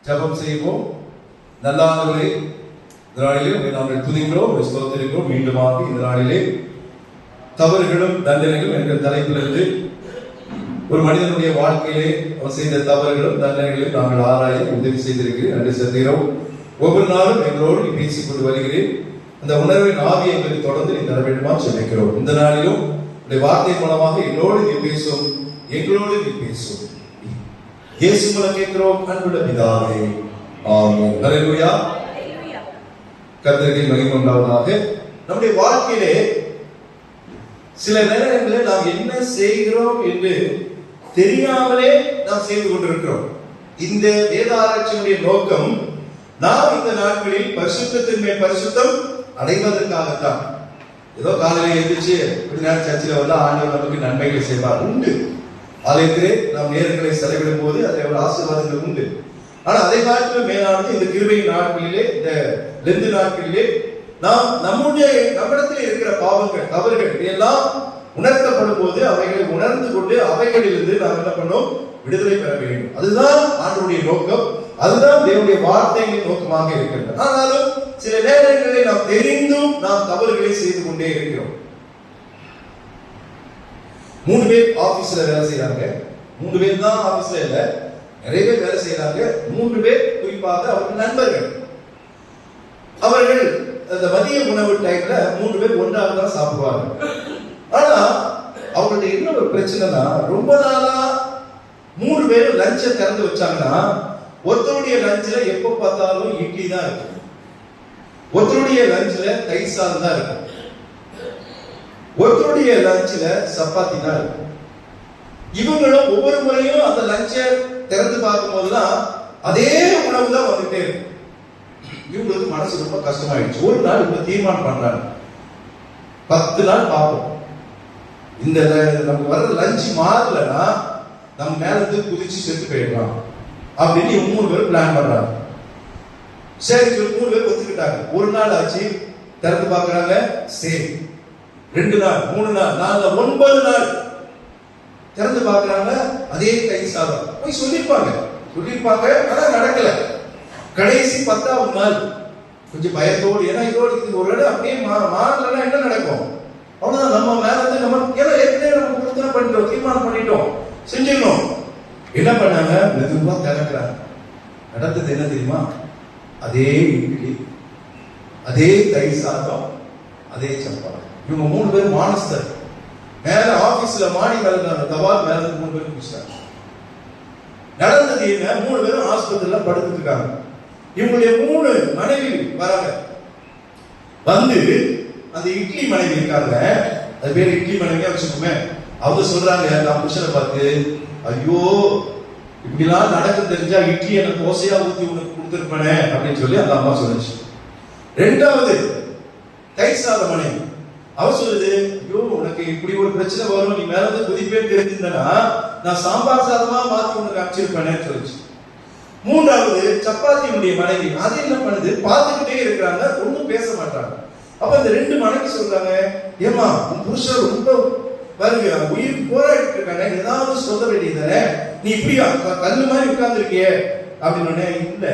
ஜெபம் செய்வோம். நல்லாண்டவரே, இந்த நாளிலே நாங்கள் துதிக்கிறோம், ஸ்தோத்திரிக்கிறோம். மீண்டுமாக இந்த நாளிலே தவறுகளும் தண்டனைகளும் என்ற தலைப்பிலிருந்து ஒரு மனிதனுடைய வாழ்க்கையிலே அவர் செய்த தவறுகளும் தண்டனைகளையும் நாங்கள் ஆராய உதவி செய்திருக்கிறேன். நன்றி செலுத்துகிறோம். ஒவ்வொரு நாளும் எங்களோடு நீ பேசிக்கொண்டு வருகிறேன். அந்த உணர்வின் ஆவியை எங்களுக்கு தொடர்ந்து நீ தர வேண்டுமா சொல்லிக்கிறோம். இந்த நாளிலும் உடைய வார்த்தை மூலமாக என்னோடு நீ பேசும், எங்களோடு நீ பேசும். இயேசு மூலம் கேட்கிறோம் அன்புள்ள பிதாவே, ஆமென். ஹல்லேலூயா. கர்த்தருக்கு மகிமை உண்டாவதாக. நம்முடைய வாழ்க்கையிலே சில நேரங்களில் நாம் என்ன செய்கிறோம் என்று தெரியாமலே நாம் செய்து கொண்டிருக்கிறோம். இந்த வேத ஆராய்ச்சியுடைய நோக்கம் நாம் இந்த நாட்களில் பரிசுத்தத்தின் மேல் பரிசுத்தம் அடைவதற்காகத்தான். ஏதோ காலையில் எழுந்திரிச்சு கொஞ்ச நேரம் சர்ச்சில் வந்து ஆண்டவர் நமக்கு நன்மைகளை செய்வார் உண்டு. ஆலயத்திலே நாம் நேரங்களை செலவிடும் போது அதில் எவ்வளவு ஆசீர்வாதங்கள் உண்டு. ஆனா அதை காட்டிலும் மேலானது இந்த கிருபை நாட்களிலே, இந்த லெந்து நாட்களிலே நாம் நம்மிடத்தில் இருக்கிற பாவங்கள் தவறுகள் இதெல்லாம் உணர்த்தப்படும் போது அவைகளை உணர்ந்து கொண்டு அவைகளிலிருந்து நாம் என்ன பண்ணோம், விடுதலை பெற வேண்டும். அதுதான் ஆண்டவருடைய நோக்கம், அதுதான் தேவனுடைய வார்த்தைகளின் நோக்கமாக இருக்கிறது. ஆனாலும் சில நேரங்களில் நாம் தெரிந்தும் நாம் தவறுகளை செய்து கொண்டே இருக்கிறோம். 3 பேர் ஆபீஸ்ல வேலை செய்யறாங்க. 3 பேர் தான் ஆபீஸ்ல இல்ல, நிறைய பேர் வேலை செய்யறாங்க. 3 பேர் குறிப்பாக அவர்கள் நண்பர்கள். அவர்கள் அந்த மதிய உணவு டைம்ல 3 பேர் ஒன்றாக தான் சாப்பிடுவாங்க. ஆனா அவங்களுடைய என்ன ஒரு பிரச்சனைனா, ரொம்ப நாளா 3 பேரும் லஞ்சை திறந்து வச்சாங்கன்னா ஒருத்தருடைய லஞ்சில எப்ப பார்த்தாலும் இட்லி தான் இருக்கும், ஒருத்தருடைய லஞ்சில தயிர் சாதம் தான் இருக்கும், ஒருத்தருடைய லஞ்சில சப்பாத்தி தான் இருக்கும். இவங்களும் ஒவ்வொரு முறையும் அந்த லஞ்சை திறந்து பார்க்கும் போதுதான் அதே உணவு தான் வந்துட்டே இருக்கும். இவங்களுக்கு மனசு ரொம்ப கஷ்டமாயிடுச்சு. ஒரு நாள் இவங்க தீர்மானம் பண்றாங்க, 10 நாள் பார்ப்போம், இந்த நமக்கு வர்ற லஞ்ச் மாறலன்னா நம்ம மேல இருந்து குதிச்சு செத்து போயிடலாம் அப்படின்னு இவங்க 3 பேரும் பிளான் பண்றாங்க. சரி சொல்லி 3 பேர் ஒத்துக்கிட்டாங்க. ஒரு நாள் ஆச்சு, திறந்து பார்க்கறாங்க, சரி. 2 நாள், 3 நாள், 4 நாள், 9 நாள் திறந்து பார்க்கறாங்க, அதே கை சாதம். போய் சொல்லிருப்பாங்க, ஆனா நடக்கல. கடைசி 10ஆவது நாள் கொஞ்சம் பயத்தோடு, ஏன்னா இதோடு ஒரு இடம் அப்படியே மாறலன்னா என்ன நடக்கும், அவ்வளவுதான். நம்ம மேல இருந்து நம்ம ஏற்கனவே நம்ம கொடுத்தா பண்ணிட்டோம், தீர்மானம் பண்ணிட்டோம், செஞ்சிடணும். என்ன பண்ணாங்க, மெதுவா திறக்கிறாங்க. நடந்தது என்ன தெரியுமா, அதே இட்லி, அதே தயிர் சாதம், அதே சப்பாத்தி. இவங்க 3 பேர் மானஸ்தர். மேல ஆபீஸ்ல மாடி மேல தவால் மேல 3 பேர் குடிச்சாங்க. நடந்தது என்ன, 3 பேரும் ஆஸ்பத்திரியில படுத்துட்டு இருக்காங்க. இவங்களுடைய 3 மனைவி வராங்க. வந்து அந்த இட்லி மனைவி இருக்காங்க, அது பேர் இட்லி மனைவியா வச்சுக்கோமே. அவங்க சொல்றாங்க, நான் புருஷனை பார்த்து, ஐயோ இப்படிலாம் நடக்க தெரிஞ்சா இட்லி எனக்கு தோசையா ஊத்தி உனக்கு கொடுத்துருப்பேனே அப்படின்னு சொல்லி அந்த அம்மா சொல்லுச்சு. 2வது தயிர் சாத மனைவி, அவ சொல்லுது, ஐயோ உனக்கு இப்படி ஒரு பிரச்சனை வரும், நீ மேல இருந்து குதிப்பேன்னு தெரிஞ்சிருந்தனா நான் சாம்பார் சாதமா மாத்தி உனக்கு அனுப்பிச்சிருப்பேனே சொல்லுச்சு. 3வது சப்பாத்தியுடைய மனைவி, அது என்ன பண்ணுது, பார்த்துக்கிட்டே இருக்கிறாங்க, ஒன்னும் பேச மாட்டாங்க. அப்ப இந்த 2 மனைவி சொல்றாங்க, ஏமா உன் புருஷன் ரொம்ப பாருங்க உயிருக்கு போராடிட்டு இருக்காங்க, ஏதாவது சொல்ல வேண்டியதானே, நீ இப்படியா கல்லு மாதிரி உட்கார்ந்து இருக்கிய அப்படின்னு. இல்ல,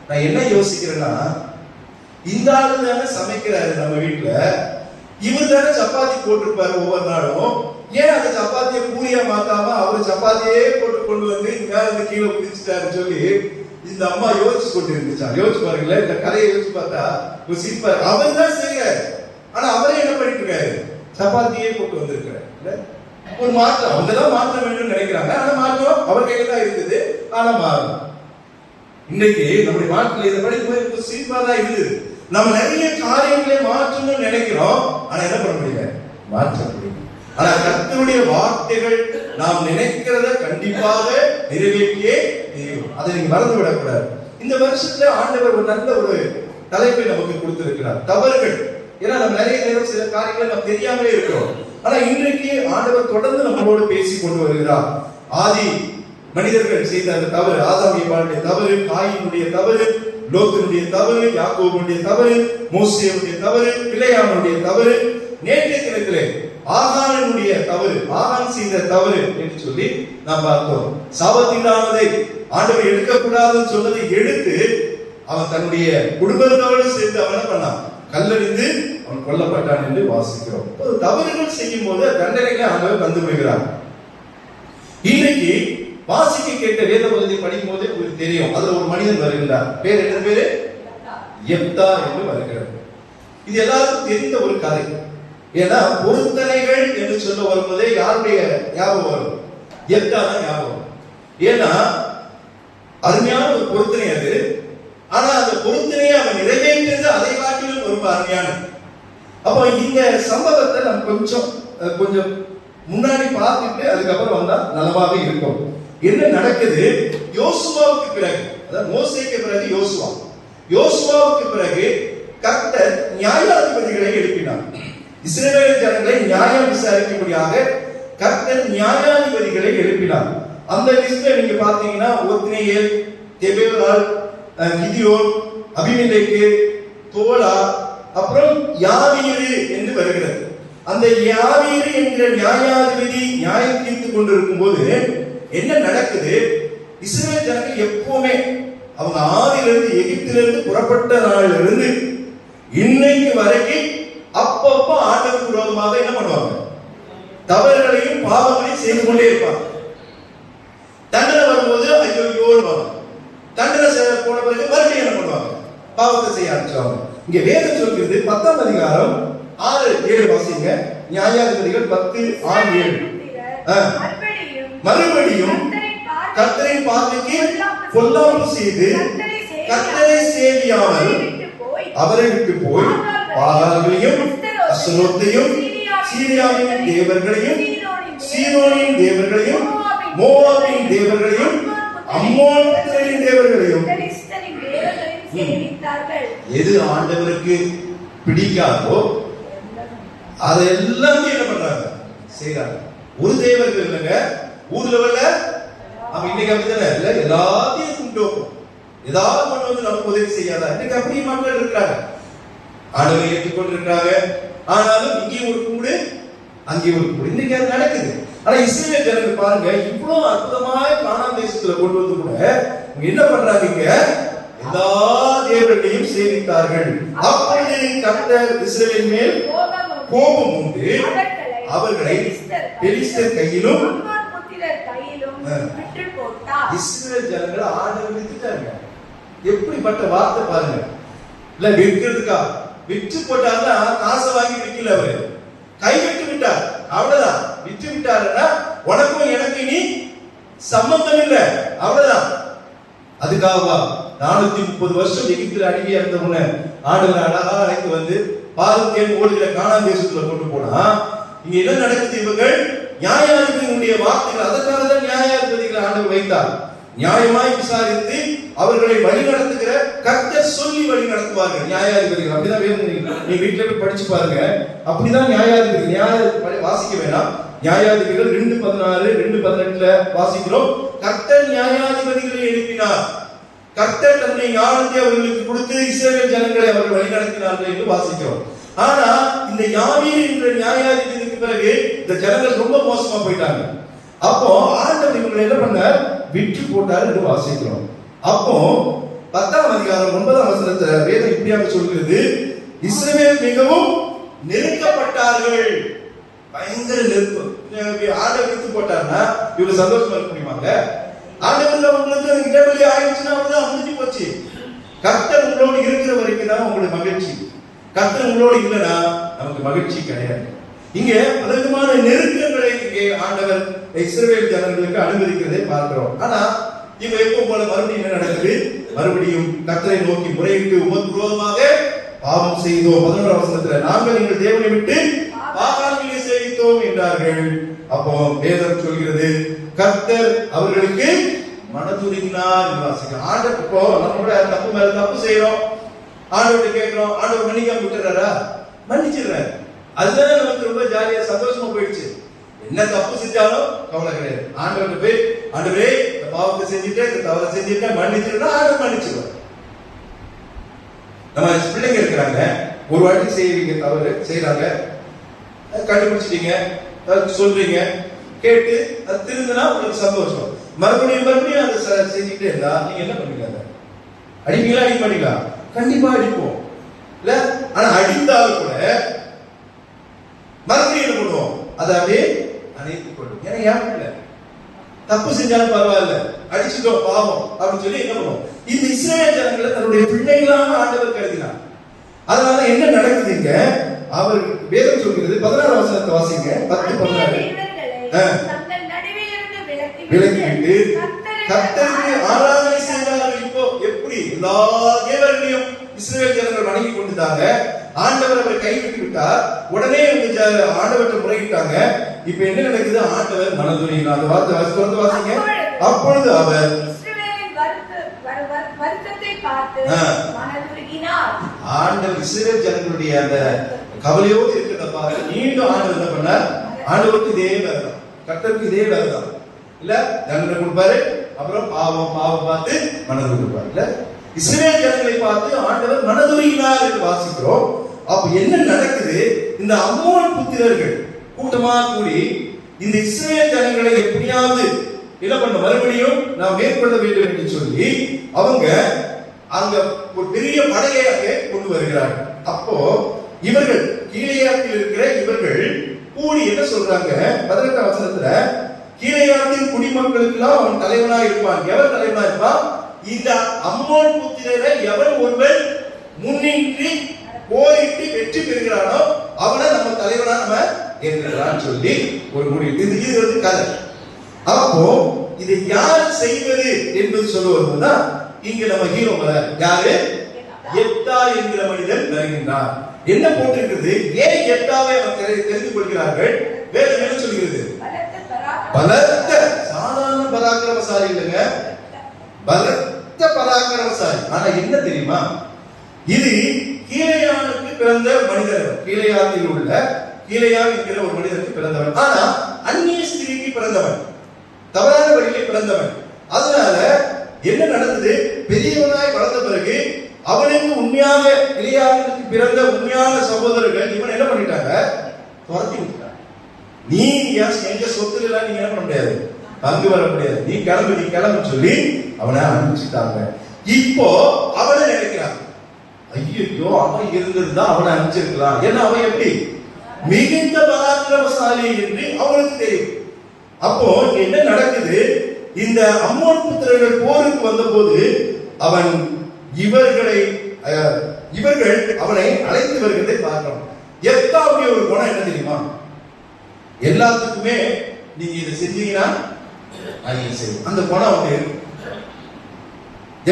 நான் என்ன யோசிக்கிறேன்னா, இந்த ஆளு தானே சமைக்கிறாரு நம்ம வீட்டுல, இவர் தானே சப்பாத்தி போட்டிருப்பாரு ஒவ்வொரு நாளும், ஏன் அந்த சப்பாத்தியை பூரியா மாத்தாம அவரு சப்பாத்தியே போட்டு கொண்டு வந்து மேல இருந்து கீழே குதிச்சுட்டாரு சொல்லி இந்த அம்மா யோசிச்சு கொண்டு இருந்துச்சா. யோசிச்சு பாருங்களேன், இந்த கதையை யோசிச்சு பார்த்தா சிரிப்பாரு. அவர் தான் செய்யறாரு, ஆனா அவரே என்ன பண்ணிட்டு இருக்காரு, சப்பாத்தியே போட்டு வந்திருக்கிறாரு. ஒரு மாற்றம், அவங்கதான் மாற்ற வேண்டும் நினைக்கிறாங்க, ஆனா மாற்றம் அவர் கையில தான் இருக்குது, ஆனா மாறும். இன்னைக்கு நம்முடைய நாட்டில் இதை படிக்கும்போது சிரிப்பா தான் இருக்குது. நம்ம நிறைய காரியங்களை மாற்றணும்னு நினைக்கிறோம், ஆனா என்ன பண்ண முடியல, மாற்ற முடியும். ஆனா கர்த்தருடைய வார்த்தைகள் நாம் நினைக்கிறத கண்டிப்பாக நிறைவேற்றியே தீரும். அதை நீங்க மறந்து விடக்கூடாது. இந்த வருஷத்துல ஆண்டவர் ஒரு நல்ல ஒரு தலைப்பை நமக்கு கொடுத்திருக்கிறார், தவறுகள். ஏன்னா நம்ம நிறைய நேரம் சில காரியங்களை நம்ம தெரியாமலே இருக்கிறோம். ஆனா இன்றைக்கு ஆண்டவர் தொடர்ந்து நம்மளோடு பேசி கொண்டு வருகிறார். ஆதி மனிதர்கள் செய்த அந்த தவறு, ஆதாமிய வாழ்க்கை தவறு, காயினுடைய தவறு, லோத்தினுடைய தவறு, யாக்கோபுடைய தவறு, மோசேயுடைய தவறு, பிலேயாமுடைய தவறு, நேற்றைய தினத்திலே ஆகானுடைய தவறு, ஆகான் செய்த தவறு என்று சொல்லி நாம் பார்த்தோம். சாபத்தீடானதை ஆண்டவர் எடுக்கக்கூடாதுன்னு சொன்னதை எடுத்து அவன் தன்னுடைய குடும்பத்தோடு சேர்ந்து அவன் என்ன பண்ணான், கல்லறிந்து அவன் கொல்லப்பட்டான் என்று வாசிக்கிறோம். தவறுகள் செய்யும் போது தண்டனைகளை ஆண்டவர் தந்து விடுகிறார். இன்னைக்கு வாசிக்க கேட்ட வேத பகுதியை படிக்கும் போதே உங்களுக்கு தெரியும், அதுல ஒரு மனிதன் வருகின்றார். பேர் என்ன பேரு? யெப்தா என்று வருகிறார். இது எல்லாருக்கும் தெரிந்த ஒரு கதை. ஏன்னா பொருத்தனைகள் என்று சொல்ல வரும்போதே யாருடைய ஞாபகம் வரும்? யெப்தா தான் ஞாபகம். ஏன்னா அருமையான ஒரு பொருத்தனை அது. ஆனா அந்த பொருத்தனையை அவன் நிறைவேற்றது அதை காட்டிலும் ரொம்ப அருமையானது. அப்போ இந்த சம்பவத்தை நம்ம கொஞ்சம் முன்னாடி பார்த்துட்டு அதுக்கப்புறம் வந்தா நலமாக இருக்கும். என்ன நடக்குது? யோசுவாவுக்கு பிறகு, அதாவது மோசேக்கு பிறகு யோசுவாவுக்கு பிறகு கர்த்தர் நியாயாதிபதிகளை எழுப்பினார். இஸ்ரவேல் ஜனங்களை நியாயம் விசாரிக்கும்படியாக கர்த்தர் நியாயாதிபதிகளை எழுப்பினார். அந்த லிஸ்ட்ல நீங்க பாத்தீங்கன்னா ஒத்னியேல், தெபேரால், கிதியோன், அபிமெலேக்கு, தோலா, அப்புறம் யாவீரு என்று வருகிறது. அந்த யாவீரு என்கிற நியாயாதிபதி நியாயம் தீர்த்து கொண்டிருக்கும் போது என்ன நடக்குது? இஸ்ரவேல் ஜனங்கள் எப்பவுமே அவங்க ஆதியிலிருந்து எகிப்திலிருந்து புறப்பட்ட நாளிலிருந்து இன்னைக்கு வரைக்கும் அப்பப்ப ஆண்டவருக்கு விரோதமாக என்ன பண்ணுவாங்க? தவறுகளையும் பாவங்களையும் செய்து கொண்டே இருப்பாங்க. தண்டனை வரும்போது ஐயோன்னு தண்டனை போன பிறகு மறுபடியும் என்ன பண்ணுவாங்க? பாவத்தை செய்ய ஆரம்பிச்சுவாங்க. இங்க வேதம் சொல்கிறது 10ஆம் அதிகாரம் 6-7 வாசிங்க. நியாயாதிபதிகள் 10:6-7. மறுபடியும் கர்த்தரின் பார்வைக்கு பொல்லாப்பு செய்து கர்த்தரை சேவியாமல் அவரை விட்டு போய் பாகால்களையும் அஸ்தரோத்தையும் சீரியாவின் தேவர்களையும் சீதோனின் தேவர்களையும் மோவாபின் தேவர்களையும் அம்மோனியரின் தேவர்களையும் எது ஆண்டவருக்கு பிடிக்காதோ அதெல்லாம் என்ன பண்றாங்க? செய்யறாங்க. ஒரு தேவர்கள் இல்லைங்க, ஊர்ல வரல அவன் இன்னைக்கு அப்படித்தானே இல்ல, எல்லாத்தையும் கும்பிட்டு ஏதாவது கொண்டு வந்து நமக்கு உதவி செய்யாதா? இன்னைக்கு அப்படி மக்கள் இருக்கிறாங்க, ஆண்டவரை ஏற்றுக்கொண்டு இருக்கிறாங்க. ஆனாலும் இங்கேயும் ஒரு கும்பிடு அங்கேயும் ஒரு கும்பிடு. இன்னைக்கு அது நடக்குது. ஆனா இஸ்ரவேல் ஜனங்கள் பாருங்க, இவ்வளவு அற்புதமாக கானான் தேசத்துல கொண்டு வந்து கூட என்ன பண்றாங்க? இங்க எல்லா தேவர்களையும் சேவித்தார்கள். அப்பொழுது கர்த்தர் இஸ்ரவேல் மேல் கோபம் உண்டு, அவர்களை பெலிஸ்தர் கையிலும் இஸ்ரவேல் ஜனங்களை ஆண்டவர் விட்டுட்டாங்க. எப்படிப்பட்ட வார்த்தை பாருங்க. இல்ல விற்கிறதுக்கா விற்று போட்டாருன்னா காசை வாங்கி விற்கல, அவரு கைவிட்டு விட்டார். அவ்வளவுதான். விட்டு விட்டாருன்னா உனக்கும் எனக்கு இனி சம்பந்தம் இல்லை, அவ்வளவுதான். அதுக்காகவா 430 வருஷம் எகிப்தில் அடிமையா இருந்தவங்க ஆண்டவர் அழகா அழைத்து வந்து பாலத்தேன் ஓடுகிற கானான் தேசத்துல கொண்டு போனா இங்க என்ன நடக்குது? இவர்கள் நியாயாதிபதிகளுடைய வார்த்தைகள், அதற்காக தான் நியாயாதிபதிகளை ஆண்டவர் வைத்தார். நியாயமாய் விசாரித்து அவர்களை வழி நடத்துகிற கர்த்தர் சொல்லி வழி நடத்துவார்கள் நியாயாதிபதிகள். அப்படிதான் வேணும், நீங்க வீட்டுல போய் படிச்சு பாருங்க. அப்படிதான் நியாயாதிபதி. நியாயாதிபதி வாசிக்க வேணாம். நியாயாதிபதிகள் 2:16 2:18 வாசிக்கிறோம். கர்த்தர் நியாயாதிபதிகளை எழுப்பினார். கர்த்தர் தன்னுடைய ஞானத்தை அவர்களுக்கு கொடுத்து இஸ்ரவேல் ஜனங்களை அவர்கள் வழி நடத்தினார்கள் என்று வாசிக்கிறோம். ஆனா இந்த யாவீர் என்ற நியாயாதிபதிக்கு பிறகு இந்த ஜனங்கள் ரொம்ப மோசமா போயிட்டாங்க. அப்போ ஆண்டவர் இவங்களை என்ன பண்ணார்? விற்று போட்டார் என்று வாசிக்கிறோம். அப்போ 10ஆம் அதிகாரம் 9ஆம் வசனத்துல வேதம் இப்படியாக சொல்கிறது, இஸ்ரவேல் மிகவும் நெருக்கப்பட்டார்கள். பயங்கர நெருப்பு. ஆண்டவர் விற்று போட்டார்னா இவங்க சந்தோஷமா இருக்க முடியுமாங்க? ஆண்டவர் உங்களுக்கு இடைவெளி ஆயிடுச்சுன்னா அவ்வளவுதான், முடிஞ்சு போச்சு. கர்த்தர் உங்களோடு இருக்கிற வரைக்கும் தான் உங்களுக்கு மகிழ்ச்சி. கர்த்தர் உங்களோடு இல்லைன்னா நமக்கு மகிழ்ச்சி கிடையாது. இங்க பலவிதமான நெருக்கங்களை இங்கே ஆண்டவர் இஸ்ரவேல் ஜனங்களுக்கு அனுமதிக்கிறதை பார்க்கிறோம். ஆனா இவங்க எப்பவும் போல மறுபடியும் என்ன நடக்குது? மறுபடியும் கர்த்தரை நோக்கி முறையிட்டு உமக்கு விரோதமாக பாவம் செய்தோம். 11ஆம் வசனத்துல நாங்கள் எங்கள் தேவனை விட்டு பாகால்களை சேவித்தோம் என்றார்கள். அப்போ வேதம் சொல்கிறது கர்த்தர் அவர்களுக்கு மனதுருகினார் என்று வாசிக்கிறோம். ஆண்டவர் இப்போ நம்மளோட தப்பு மேல தப்பு செய்யறோம், ஆண்டவர்கிட்ட கேட்கிறோம், ஆண்டவர் மன்னிக்காம விட்டுறாரா? மன்னிச்சிடுறாரு. அதுதான் நமக்கு ரொம்ப ஜாலியா சந்தோஷமா போயிடுச்சு. என்ன தப்பு செஞ்சாலும் கவலை கிடையாது. ஆண்டவர்கிட்ட போய் ஆண்டவரே இந்த பாவத்தை செஞ்சுட்டேன், இந்த தவறை செஞ்சுட்டேன், மன்னிச்சிடுறா, ஆண்டவர் மன்னிச்சிடுவார். நம்ம பிள்ளைங்க இருக்கிறாங்க, ஒரு வாட்டி செய்வீங்க, தவறு செய்யறாங்க, கண்டுபிடிச்சிட்டீங்க, சொல்றீங்க, கேட்டு அது திருந்தினா உங்களுக்கு சந்தோஷம். மறுபடியும் மறுபடியும் அதை செஞ்சுக்கிட்டே இருந்தா நீங்க என்ன பண்ணுவீங்க? அடிப்பீங்களா அடிக்க மாட்டீங்களா? கண்டிப்பா அடிப்போம் இல்ல. ஆனா அடித்தாலும் கூட மறுபடியும் என்ன பண்ணுவோம்? அதை அப்படியே அணைத்துக் கொள்ளும். ஏன்னா ஏன் இல்ல தப்பு செஞ்சாலும் பரவாயில்ல, அடிச்சுட்டோம் பாவம் அப்படின்னு சொல்லி என்ன பண்ணுவோம்? இந்த இஸ்ரவேல் ஜனங்களை தன்னுடைய பிள்ளைகளாக ஆண்டவர் கருதினார். அதனால என்ன நடக்குதுங்க? அவர் வேதம் சொல்கிறது 16 வசனத்தை வாசிங்க. 10-16 விலக்கிவிட்டு கர்த்தருக்கு ஆராதனை செய்தார்கள். இப்போ எப்படி எல்லா தேவர்களையும் இஸ்ரவேல் ஜனங்கள் வணங்கி கொண்டிருந்தாங்க. ஆண்டவர் அவரை கைவிட்டு விட்டார். உடனே ஆண்டவர்கிட்ட முறையிட்டாங்க. இப்ப என்ன நடக்குது? ஆண்டவர் மனதுருகினார். அந்த வார்த்தை வாசிங்க. அப்பொழுது அவர் ஆண்டவர் இஸ்ரவேல் ஜனங்களுடைய அந்த கவலையோடு இருக்கிறத பார்த்து மீண்டும் ஆண்டவர் என்ன பண்ணார்? ஆண்டவருக்கு இதே வேலைதான், கர்த்தருக்கு இதே வேலைதான் இல்ல. தண்டனை கொடுப்பாரு, அப்புறம் பாவம் பார்த்து மனது கொடுப்பாரு இல்ல. இஸ்ரவேல் ஜனங்களை பார்த்து ஆண்டவர் மனதுருகினார் என்று வாசிக்கிறோம். அப்ப என்ன நடக்குது? இந்த அம்மோன் புத்திரர்கள் கூட்டமா கூடி இந்த இஸ்ரவேல் ஜனங்களை எப்படியாவது என்ன பண்ண மறுபடியும் நாம் மேற்கொள்ள வேண்டும் என்று சொல்லி அவங்க அங்க ஒரு பெரிய படையை அங்கே கொண்டு வருகிறார்கள். அப்போ இவர்கள் கீலேயாத்தில் இருக்கிற இவர்கள் கூடி என்ன சொல்றாங்க? 18 வசனத்துல கீலேயாத்தின் குடிமக்களுக்கெல்லாம் அவன் தலைவனா இருப்பான். எவர் தலைவனா இருப்பான்? இந்த அம்மோன் புத்திரரை எவன் ஒருவன் முன்னின்றி போரிட்டு வெற்றி பெறுகிறானோ அவனை நம்ம தலைவனா நம்ம ஏற்கலாம் சொல்லி ஒரு முடிவு. இது வந்து கதை. அப்போ இதை யார் செய்வது என்பது சொல்லுவதுதான் இங்க நம்ம ஹீரோ யாரு? எப்தா என்கிற மனிதன் வருகின்றார். என்ன போட்டிருக்கிறது? ஏன் எப்தாவை தெரிந்து கொள்கிறார்கள்? வேதம் என்ன சொல்கிறது? பலத்த சாதாரண பராக்கிரமசாலி இல்லைங்க, பலத்த பராக்கிரமசாலி. ஆனா என்ன தெரியுமா? இது கீலேயானுக்கு பிறந்த மனிதர். கீலேயாத்தில் உள்ள கீலேயான் என்கிற ஒரு மனிதனுக்கு பிறந்தவன். ஆனா அந்நிய ஸ்திரீக்கு பிறந்தவன், தவறான வழியிலே பிறந்தவன். அதனால என்ன நடந்தது? பெரியவனாய் வளர்ந்த பிறகு அவனுக்கு உண்மையாக கிளியானுக்கு பிறந்த உண்மையான சகோதரர்கள் இவன் என்ன பண்ணிட்டாங்க? துரத்தி விட்டாங்க. நீ எங்க சொத்துல எல்லாம் நீங்க என்ன பண்ண முடியாது, பங்கு வர முடியாது, நீ கிளம்பு சொல்லி அவனை அனுப்பிச்சுட்டாங்க. இப்போ அவனை நினைக்கிறான், ஐயோ அவன் இருந்திருந்தா அவனை அனுப்பிச்சிருக்கலாம். ஏன்னா அவன் எப்படி மிகுந்த பராக்கிரமசாலி என்று அவனுக்கு தெரியும். அப்போ என்ன நடக்குது? இந்த அம்மோன் புத்திரர்கள் போருக்கு வந்த போது அவன் இவர்கள் அவனை அழைத்து வருகிறதை பார்க்கிறோம். எப்தாவுடைய ஒரு குணம் என்ன தெரியுமா? எல்லாத்துக்குமே நீங்க இதை செஞ்சீங்கன்னா அந்த குணம் வந்து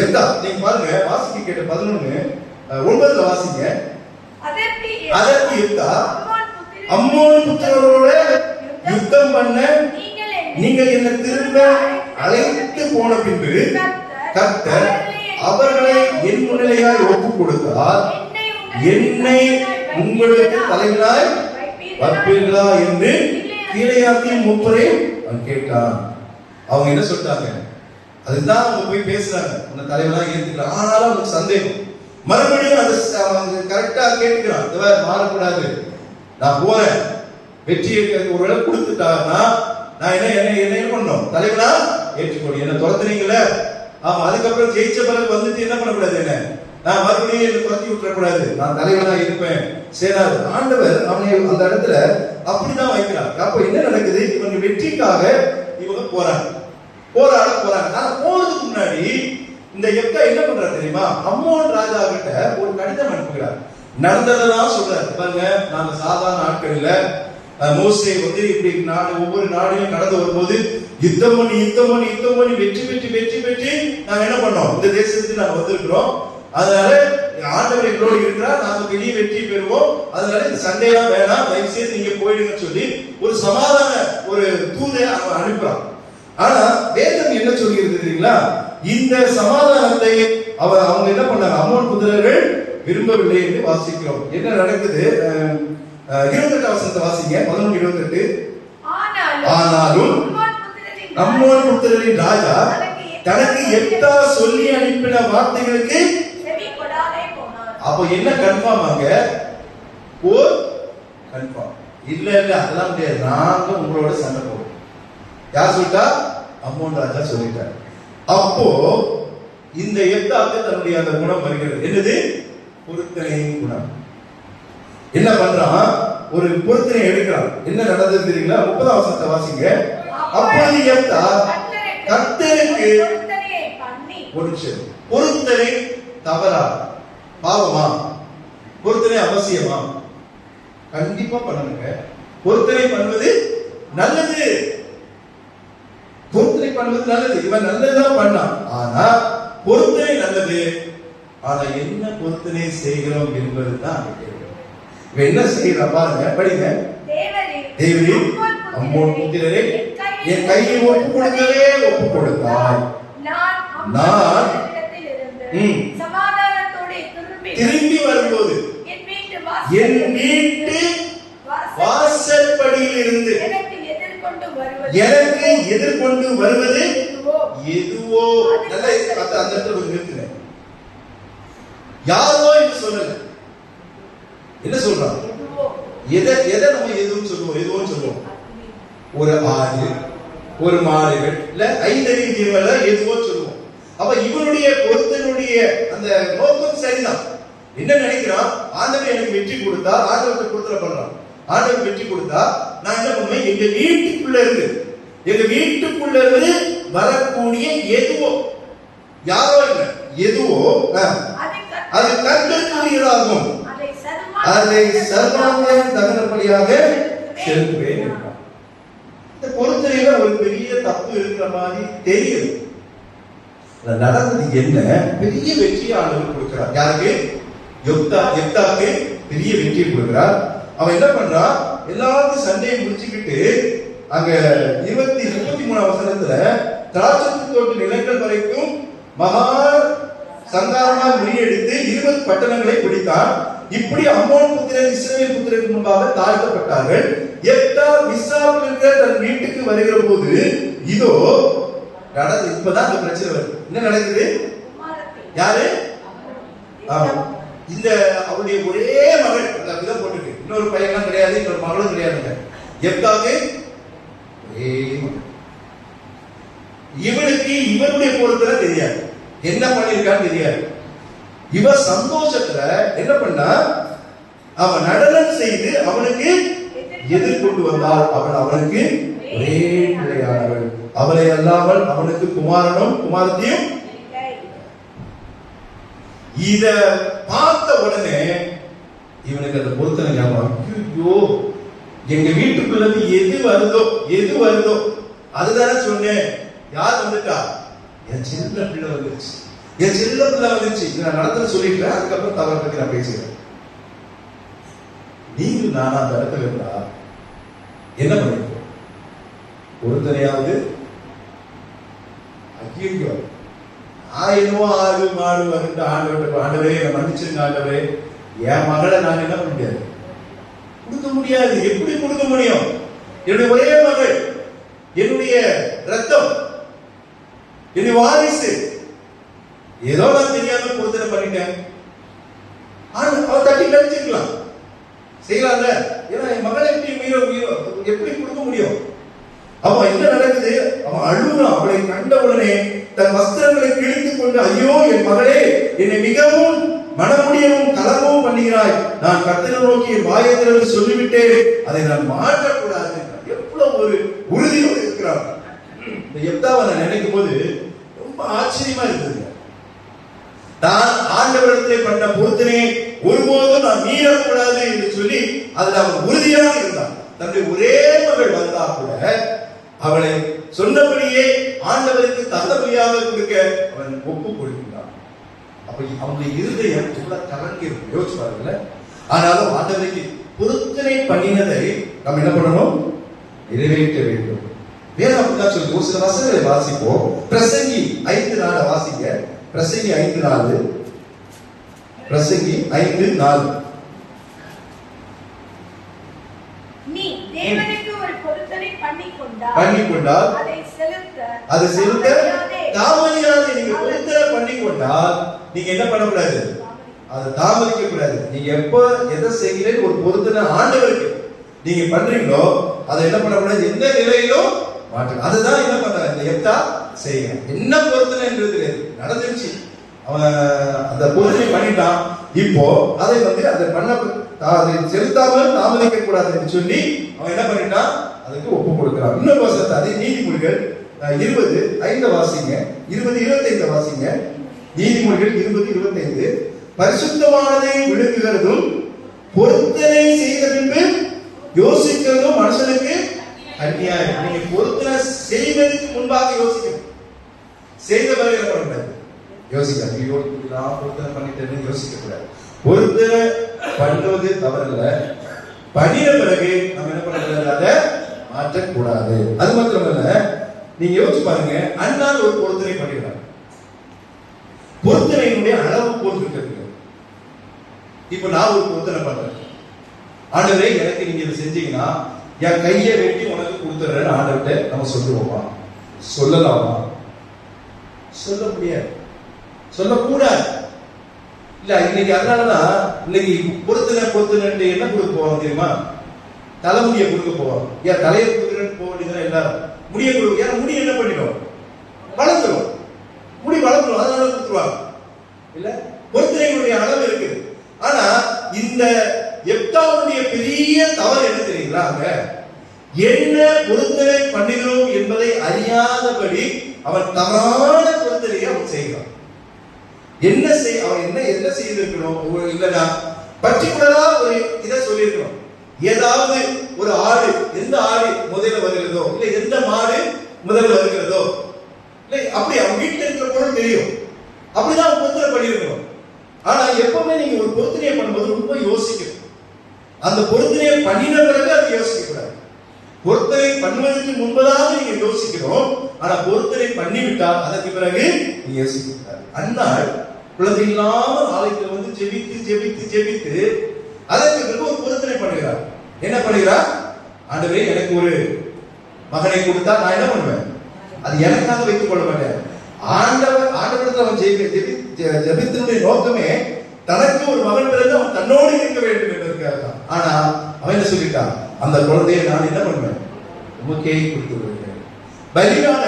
எப்தா. நீங்க பாருங்க, வாசிக்க கேட்ட 11:9 வாசிங்க. அதற்கு எப்தா அம்மோன் புத்திரரோட யுத்தம் பண்ண நீங்கள் என்ன திரும்ப அழைத்து போன பின்பு கர்த்தர் அவர்களை என் முன்னிலையாய் ஒப்புக் கொடுத்தால் என்னை உங்களுக்கு தலைவனாய் வைப்பீர்களா என்று கீலேயாத்தின் மூப்பரை கேட்டான். அவங்க என்ன சொல்லிட்டாங்க? அதுதான் அவங்க போய் பேசுறாங்க, உன்னை தலைவனாய் ஏத்துக்கிறான். ஆனாலும் அவனுக்கு சந்தேகம். மறுபடியும் அதை கரெக்டா கேட்டுக்கிறான், மாறக்கூடாது, நான் போறேன், வெற்றியை ஒருவேளை கொடுத்துட்டாங்கன்னா நான் என்ன பண்ணணும்? தலைவனா ஏற்றுக்கொண்டு என்ன துரத்துனீங்கல்ல, ஆமா, அதுக்கப்புறம் ஜெயிச்ச பிறகு வந்துட்டு என்ன பண்ணக்கூடாது, என்ன நான் மறுபடியும் என்ன துரத்தி விட்டுறக்கூடாது, நான் தலைவனா இருப்பேன். சேராது. ஆண்டவர் அவனை அந்த இடத்துல அப்படிதான் வைக்கிறார். அப்ப என்ன நடக்குது? இவங்க வெற்றிக்காக இவங்க போராட போறாங்க. ஆனா போறதுக்கு முன்னாடி இந்த எப்தா என்ன பண்றாரு தெரியுமா? அம்மோன் ராஜா கிட்ட ஒரு கடிதம் அனுப்புகிறார். நடந்ததெல்லாம் சொல்றாரு. பாருங்க, நாங்க சாதாரண ஆட்கள் இல்ல. மோசே வந்து இப்படி ஒவ்வொரு நாடையும் கடந்து வரும்போது யுத்தம் பண்ணி வெற்றி நாங்க என்ன பண்ணோம்? இந்த தேசத்துக்கு நாங்க வந்திருக்கிறோம். அதனால ஆண்டவர் எங்களோடு இருக்கிறார், நாங்க பெரிய வெற்றி பெறுவோம். அதனால இந்த சண்டையெல்லாம் வேணாம், தயவு செய்து நீங்க போயிடுங்கன்னு சொல்லி ஒரு சமாதான ஒரு தூதை அவன் அனுப்புறான். ஆனா வேதம் என்ன சொல்கிறது தெரியுங்களா? இந்த சமாதானத்தை அவங்க என்ன பண்ணாங்க? அம்மோன் புத்திரர்கள் விரும்பவில்லை என்று வாசிக்கிறோம். என்ன நடக்குது? 28 வசனத்தை வாசிங்க. 11:28. ஆனாலும் அம்மோன் புத்திரரின் ராஜா தனக்கு எப்தா சொல்லி அனுப்பின வார்த்தைகளுக்கு அப்போ என்ன கன்ஃபார்ம்? ஆங்க போர் கன்ஃபார்ம் இல்ல, அதெல்லாம் முடியாது, நாங்க உங்களோட சண்டை போடுவோம். யார் சொல்லிட்டா? அம்மோன் ராஜா சொல்லிட்டார். அப்போ இந்த எப்தாக்கு தன்னுடைய அந்த குணம் வருகிறது. என்னது? பொருத்தனை குணம். என்ன பண்றான்? ஒரு பொருத்தனை எடுக்கிறான். என்ன நடந்தது தெரியுங்களா? 30ஆம் வசனத்தை வாசிங்க. அப்பொழுது எப்தா கர்த்தருக்கு பொருத்தனை தவறா பாவமா? பொருத்தனை அவசியமா? கண்டிப்பா பண்ணணுங்க. பொருத்தனை பண்ணுவது நல்லது. பொருத்தனை பண்ணுவது நல்லது. இவன் நல்லதுதான் பண்ணான். ஆனா பொருத்தனை நல்லது. ஆனா என்ன பொருத்தனை செய்கிறோம் என்பதுதான் இவன் என்ன செய்யறான் பாருங்க, படிங்க. தேவரே அம்மோன் புத்திரரே என் கையை ஒப்பு கொடுக்கவே ஒப்பு கொடுத்தாய். நான் திரும்பி வரும்போது என் வீட்டு வாசற்படியில் இருந்து எனக்கு எதிர்கொண்டு வருவது எதுவோ. நல்ல அந்த இடத்துல நிறுத்துங்க. யாரோ என்று சொல்லல. என்ன சொல்றான்? எதை நம்ம எதுவும் சொல்லுவோம்? எதுவும் சொல்லுவோம். ஒரு ஆடு, ஒரு மாடுகள், இல்ல ஐந்தறிவு ஜீவன்ல எதுவோ சொல்லுவோம். அப்ப இவனுடைய பொருத்தனுடைய அந்த நோக்கம் சரிதான். என்ன நினைக்கிறான்? ஆண்டவர் எனக்கு வெற்றி கொடுத்தா, ஆண்டவருக்கு கொடுத்துட பண்றான். ஆண்டவர் வெற்றி கொடுத்தா நான் என்ன பண்ணுவேன்? எங்க வீட்டுக்குள்ள இருந்து வரக்கூடிய எதுவோ, யாரோ இல்லை, எதுவோ அது கர்த்தருக்குரியதாகும். அதை சர்வாங்க தகனப்படியாக செலுத்துவேன். இந்த பொருத்தனையில ஒரு பெரிய தப்பு இருக்கிற மாதிரி தெரியுது. நடந்தது என்ன? பெரிய வெற்றியை ஆண்டவர் கொடுக்கிறார். யாருக்கு? எப்தாக்கு பெரிய வெற்றியை கொடுக்கிறார். அவன் என்ன பண்றான்? எல்லாத்தையும் சண்டையை முடிச்சுக்கிட்டு அங்க 33ஆம் வசனத்துல திராட்சை தோட்ட நிலங்கள் வரைக்கும் மகா சங்காரமாக முறியடித்து 20 பட்டணங்களை பிடித்தான். இப்படி அம்மோன் புத்திரர் இஸ்ரவேல் புத்திரருக்கு முன்பாக தாழ்த்தப்பட்டார்கள். எப்தா மிஸ்ராவில் இருக்கிற தன் வீட்டுக்கு வருகிற போது இதோ நடந்து. இப்பதான் அந்த பிரச்சனை வருது. என்ன நடக்குது? யாரு? இந்த அவருடைய ஒரே மகள், அப்படிதான் போட்டுருக்கு. இன்னொரு பையன்லாம் கிடையாது, இன்னொரு மகளும் கிடையாதுங்க. எப்தாக்கு இவனுக்கு இவருடைய பொறுத்தல தெரியாது, என்ன பண்ணிருக்கான்னு தெரியாது. இவ சந்தோஷத்துல என்ன பண்ணா, அவன் நடனம் செய்து அவனுக்கு எதிர்கொண்டு வந்தால் அவன் அவனுக்கு ஒரே பிள்ளையானவள். அவளை அல்லாமல் அவனுக்கு குமாரனும் குமாரத்தையும். இத பார்த்த உடனே இவனுக்கு அந்த பொருத்தனை ஞாபகம். ஐயோ, எங்க வீட்டுக்குள்ள எது வருதோ அதுதானே சொன்னேன். யார் வந்துட்டா? என் சின்ன பிள்ளை வந்துருச்சு. நான் நடத்த சொல்லிட்டேன். அதுக்கப்புறம் தவறு பத்தி நான் பேசுகிறேன். நீங்க நானா அந்த இடத்துல இருந்தா என்ன பண்ணிருக்கோம்? ஒருத்தனையாவது ஐயோ ஆயிரமோ ஆடு மாடு வந்துட்டு ஆண்டவரே என்ன மன்னிச்சிருங்க ஆண்டவரே, என் மகளை நான் என்ன பண்ண முடியாது, கொடுக்க முடியாது. எப்படி கொடுக்க முடியும்? என்னுடைய ஒரே மகள், என்னுடைய ரத்தம், என்னுடைய வாரிசு. ஏதோ நான் தெரியாம பொருத்தனை பண்ணிட்டேன். அவ தட்டி கழிச்சிருக்கலாம், செய்யலாம்ல. ஏன்னா என் மகளை எப்படி கொடுக்க முடியும்? அவன் என்ன நடக்குது? அவன் அழுகுறான். அவளை கண்ட உடனே தன் வஸ்திரங்களை கிழித்துக் கொண்டு, ஐயோ என் மகளே, என்னை மிகவும் மனமுடியவும் கலங்கவும் பண்ணுகிறாய். நான் கர்த்தரை நோக்கி என் வாயை திறந்து சொல்லிவிட்டேன், அதை நான் மாற்றக்கூடாது. எவ்வளவு ஒரு உறுதியோடு இருக்கிறான். இந்த எப்தாவை நான் நினைக்கும் போது ரொம்ப ஆச்சரியமா இருந்தது. நான் ஆண்டவரிடத்திலே பண்ண பொருத்தனையை ஒருபோதும் நான் மீறக்கூடாது என்று சொல்லி அதில் அவன் உறுதியாக இருந்தான். தன்னுடைய ஒரே மகள் வந்தா கூட அவளை சொன்னபடியே ஆண்டவருக்கு தகுந்தபடியாக கொடுக்க அவன் ஒப்பு கொடுக்கின்றான். அப்ப அவனுடைய இருதயம் எவ்வளவு கலங்கி இருக்கும் யோசிச்சு பாருங்கள. ஆனாலும் ஆண்டவருக்கு பொருத்தனை பண்ணினதை நாம் என்ன பண்ணணும்? நிறைவேற்ற வேண்டும். வேற அப்படிதான் சொல்லி ஒரு சில வசனங்களை வாசிப்போம். பிரசங்கி 5:4 வாசிங்க. பிரசங்கி 5:4. பிரசங்கி 5:4. நீ தேவனுக்கு ஒரு பொருத்தனை பண்ணிக்கொண்டால் அதை செலுத்த தாமதியாதே. நீங்க பொருத்தனை பண்ணிக்கொண்டால் நீங்க என்ன பண்ணக்கூடாது? அதை தாமதிக்க கூடாது. நீங்க எப்ப எதை செய்கிறேன் ஒரு பொருத்தனை ஆண்டவருக்கு நீங்க பண்றீங்களோ அதை என்ன பண்ணக்கூடாது? எந்த நிலையிலும் மாற்றம். அதுதான் என்ன பண்றான் இந்த எப்தா செய்யணும். என்ன பொருத்தனைன்றது நடந்துருச்சு, அவன் அந்த பொருத்தனை பண்ணிட்டான். இப்போ அதை அதை பண்ண அதை செலுத்தாமல் தாமதிக்க கூடாதுன்னு சொல்லி அவன் என்ன பண்ணிட்டான், அதுக்கு ஒப்பு கொடுக்கிறான். இன்னொரு வசனத்தை அதே நீதிமொழிகள் 20:5 வாசிங்க, 20:25 வாசிங்க. நீதிமொழிகள் 20:25 பரிசுத்தமானதை விழுங்குகிறதும் பொருத்தனை செய்த பின்பு யோசிக்கிறதும் மனுஷனுக்கு அநியாயம். நீங்க பொருத்தனை செய்வதற்கு முன்பாக யோசிக்கணும், செய்த பிறகு என்ன பண்ணக்கூடாது, யோசிக்காது. ஐயோ நான் பொருத்தனை பண்ணிட்டேன்னு யோசிக்க கூடாது. பொருத்தனை பண்ணுவது தவறல்ல, பண்ணின பிறகு நம்ம என்ன பண்ணக்கூடாது, அதை மாற்றக்கூடாது. அது மாத்திரமல்ல, நீங்க யோசிச்சு பாருங்க, அண்ணால் ஒரு பொருத்தனை பண்ணிடுறாங்க. பொருத்தனையினுடைய அளவு போட்டு. இப்ப நான் ஒரு பொருத்தனை பண்றேன், ஆண்டவரே எனக்கு நீங்க இதை செஞ்சீங்கன்னா என் கையை வெட்டி உனக்கு கொடுத்துறேன்னு ஆண்டவர்கிட்ட நம்ம சொல்லுவோமா, சொல்லலாமா? சொல்ல முடியாது, சொல்லக்கூடாது. இல்ல இன்னைக்கு அதனாலதான் இன்னைக்கு பொருத்தனை என்ன கொடுக்க போவாங்க தெரியுமா, தலைமுடியை கொடுக்க போவாங்க. ஏன் தலையை கொடுக்குறேன்னு போக வேண்டியதுதான் எல்லாரும். முடிய கொடுக்க, ஏன்னா முடி என்ன பண்ணிடும், வளர்ந்துடும், முடி வளர்ந்துடும், அதனால கொடுத்துருவாங்க. இல்ல பொருத்தனைகளுடைய அளவு இருக்குது. ஆனா இந்த எப்தாவுடைய பெரிய தவறு என்ன தெரியுங்களா, அங்க என்ன பொருத்தனை பண்ணுகிறோம் என்பதை அறியாதபடி அவன் தவறான பொருத்தனையை அவன் செய்கிறான். என்ன அவன் என்ன செய்திருக்கணும், இல்லைன்னா பர்டிகுலரா ஒரு இதை சொல்லியிருக்கணும். ஏதாவது ஒரு ஆடு, எந்த ஆடு முதல்ல வருகிறதோ, இல்ல எந்த மாடு முதல்ல வருகிறதோ, இல்லை அப்படி அவன் வீட்டில் இருக்கிற பொருள் தெரியும், அப்படிதான் அவன் பொருத்தனை பண்ணியிருக்கணும். ஆனா எப்பவுமே நீங்க ஒரு பொருத்தனையை பண்ணும்போது ரொம்ப யோசிக்கணும். அந்த பொருத்தனையை பண்ணின பிறகு அதை யோசிக்க கூடாது. பொருத்தனை பண்ணுவதற்கு முன்பதாக நீங்க யோசிக்கிறோம், ஆனா பொருத்தனை பண்ணிவிட்டால் அதற்கு பிறகு நீங்க யோசிக்க கூடாது. அந்நாள் குழந்தை இல்லாமல் ஆலயத்தில் ஜெபித்து ஜெபித்து ஜெபித்து அதற்கு பிறகு ஒரு பொருத்தனை பண்ணுகிறார். என்ன பண்ணுகிறார், ஆண்டவரே எனக்கு ஒரு மகனை கொடுத்தா நான் என்ன பண்ணுவேன், அது எனக்காக வைத்துக் கொள்ள மாட்டேன். ஆண்டவரத்தில் அவன் ஜெபித்தினுடைய நோக்கமே தனக்கு ஒரு மகன் பிறகு அவன் தன்னோடு இருக்க வேண்டும் என்பதற்காக தான். ஆனா அவன் என்ன சொல்லிட்டான், அந்த குழந்தையை நான் என்ன பண்ணுவேன், உமக்கே கொடுத்து விடுவேன், பலியான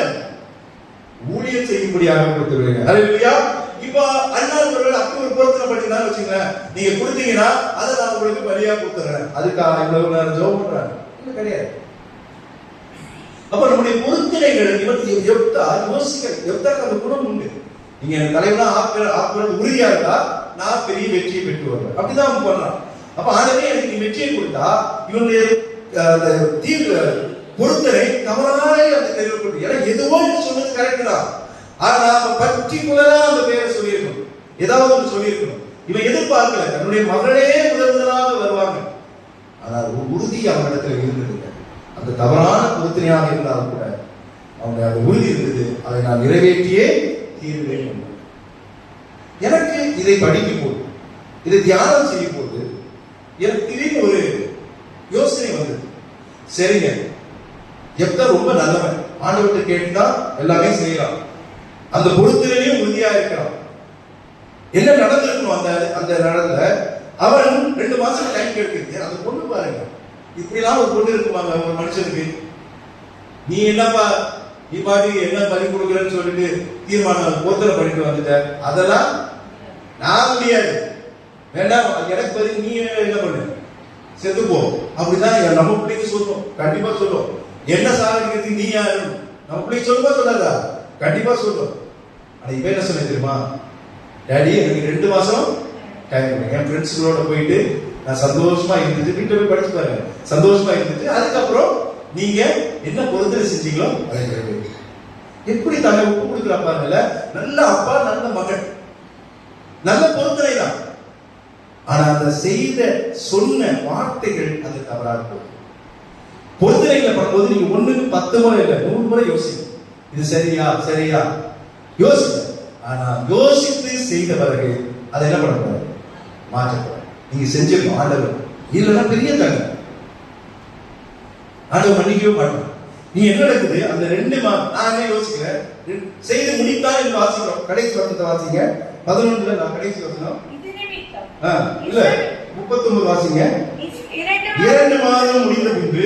ஊழியம் செய்யும்படியாக கொடுத்து விடுவேன். அல்லேலூயா. இப்போ அண்ணால் அப்படி ஒரு பொருத்தனை பண்ணிதான் வச்சுங்க, நீங்க கொடுத்தீங்கன்னா அதை நான் உங்களுக்கு பலியா கொடுத்துறேன், அதுக்காக இவ்வளவு நேரம் ஜெபம் பண்றாங்க கிடையாது. அப்ப நம்முடைய பொருத்தனைகள் எப்தாக்கு அந்த குணம் உண்டு. நீங்க தலைவனா ஆக்குறது உறுதியா இருக்கா, நான் பெரிய வெற்றியை பெற்று வருவேன், அப்படிதான் அவன் பண்ணான். அப்ப ஆண்டவரே எனக்கு நீ வெற்றியை கொடுத்தா இவனுடைய பொருத்தனை தவறான அந்த தெரிவு கொண்டு, ஏன்னா எதுவோ சொன்னது கரெக்ட் தான், ஆனா பர்டிகுலரா அந்த பேரை சொல்லியிருக்கணும், ஏதாவது ஒன்று சொல்லியிருக்கணும். இவன் எதிர்பார்க்கல தன்னுடைய மகளே முதலாக வருவாங்க, ஆனால் உறுதி அவனிடத்துல இருந்தது. அந்த தவறான பொருத்தனையாக இருந்தாலும் கூட அவங்க அந்த உறுதி இருந்தது, அதை நான் நிறைவேற்றியே தீர்வேன். எனக்கு இதை படிக்கும் போது, இதை தியானம் செய்யும் போது எனக்கு திடீர்னு ஒரு யோசனை வந்தது. சரிங்க, எப்தா ரொம்ப நல்லவன், ஆண்டவர்கிட்ட கேட்டா எல்லாமே செய்யலாம், அந்த பொருத்தனையும் உறுதியா இருக்கிறான். என்ன நடந்திருக்கணும், அந்த நடந்த அவன் 2 மாசம் டைம் கேட்குது. அந்த பொண்ணு பாருங்க, இப்படிலாம் ஒரு பொண்ணு இருக்குமாங்க ஒரு மனுஷனுக்கு. நீ என்னப்பா நீ பாட்டுக்கு என்ன பலி கொடுக்குறன்னு சொல்லிட்டு தீர்மானம் பொருத்தனை பண்ணிட்டு வந்துட்ட, அதெல்லாம் நான் முடியாது, வேண்டாம், எனக்கு பதில் நீ என்ன பண்ணு, செத்து போ. அப்படிதான் நம்ம பிள்ளைக்கு சொல்லும், கண்டிப்பா சொல்லும். என்ன சாதிக்கிறதுக்கு நீ யாரு நம்ம பிள்ளைக்கு சொல்லுமா சொல்லாதா, கண்டிப்பா சொல்லும். ஆனா இப்ப என்ன சொல்ல தெரியுமா, டாடி எனக்கு 2 மாசம் டைம், என் ஃப்ரெண்ட்ஸுகளோட போயிட்டு நான் சந்தோஷமா இருந்துட்டு வீட்டை போய் படிச்சு பாருங்க, சந்தோஷமா இருந்துட்டு அதுக்கப்புறம் நீங்க என்ன பொருத்தனை செஞ்சீங்களோ அதை நிறைவேற்று. எப்படி தன்னை ஒப்பு கொடுக்குற பாருங்கல்ல, நல்ல அப்பா நல்ல மகன், நல்ல பொருத்தனை தான். ஆனா அந்த செய்த சொன்ன வார்த்தைகள் அது தவறாக போகும். பொருத்தனைகளை பண்ணும்போது நீங்க 1க்கு 10 முறை இல்லை 100 முறை யோசிங்க, இது சரியா சரியா யோசிங்க. ஆனா யோசித்து செய்த பிறகு அதை என்ன பண்ணக்கூடாது, மாற்றக்கூடாது. நீங்க செஞ்சிருக்கோம் ஆண்டவர், இல்லைன்னா பெரிய தங்க ஆண்டவர் மன்னிக்கவே மாட்டோம். நீ என்ன நடக்குது அந்த 2 நான் என்ன யோசிக்கிறேன், செய்து முடித்தான் என்று வாசிக்கிறோம். கடைசி வசனத்தை வாசிங்க, 11ல நான் கடைசி வசனம் இல்ல 39 வாசிங்க. 2 மாதம் முடிந்த பின்பு